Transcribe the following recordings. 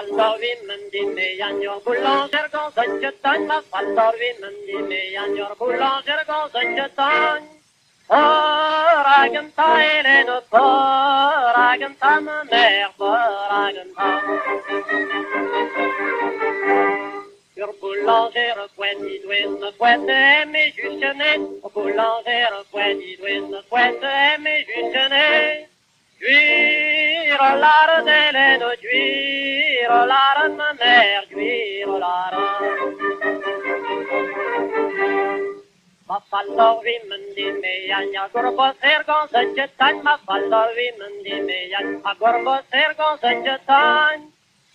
fallovi mendime yanyor boulanger gonzanchetan ma fallovi mendime yanyor boulanger gonzanchetan Poraganta Eleno poraganta ma mère poraganta Sur boulanger poiti douine poite mais jusqu'né boulanger poiti douine poite mais jusqu'né Juire l'ara d'Eleno, juire l'ara de ma mère, juire l'ara. Ma fallovi mendime yanya gorbo sergon zanjetan, ma fallovi mendime yanya gorbo sergon zanjetan.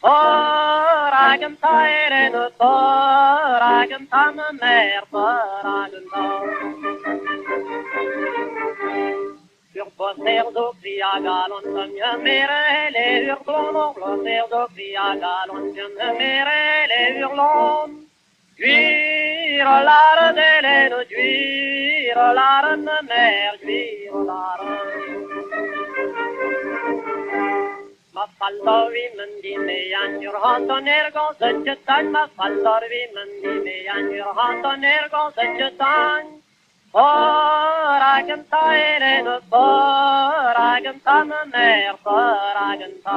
Poraganta Eleno, poraganta ma mère, poraganta. Sur bosser do cria galon, mia mère, les hurlons, bosser do cria galon, mia mère, les hurlons. Juire l'ara d'Eleno, juire l'ara de ma mère, juire l'ara. Ma fallovi mendime yanjur hanton ergon zanjetan, ma fallovi mendime yanjur hanton ergon zanjetan. Poraganta Eleno, poraganta ma mère, poraganta.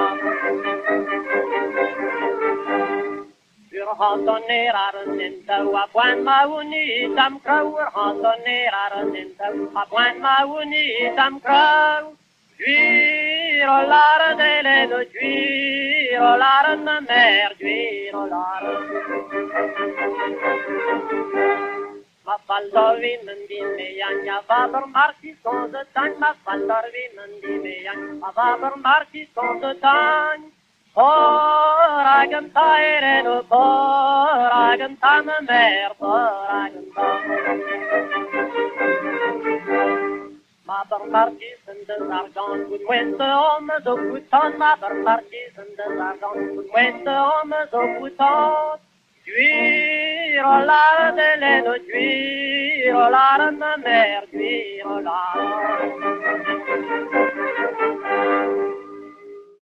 Sur hantoner arnenta, a point ma uni tam crow, hantoner arnenta, a point ma uni tam crow. Juire l'ara d'Eleno, juire l'ara de ma mère, juire l'ara. Ma fallovi mendime yanya vaber marchi son de tan, ma fallovi mendime yanya vaber marchi son de tan. Poraganta Eleno, poraganta ma mère, poraganta. Ma ber marchi son de argent, good wente hommes au bouton, ma ber marchi son de argent, good wente hommes au bouton. Juire l'ara d'Eleno, juire l'ara de ma mère, juire l'ara.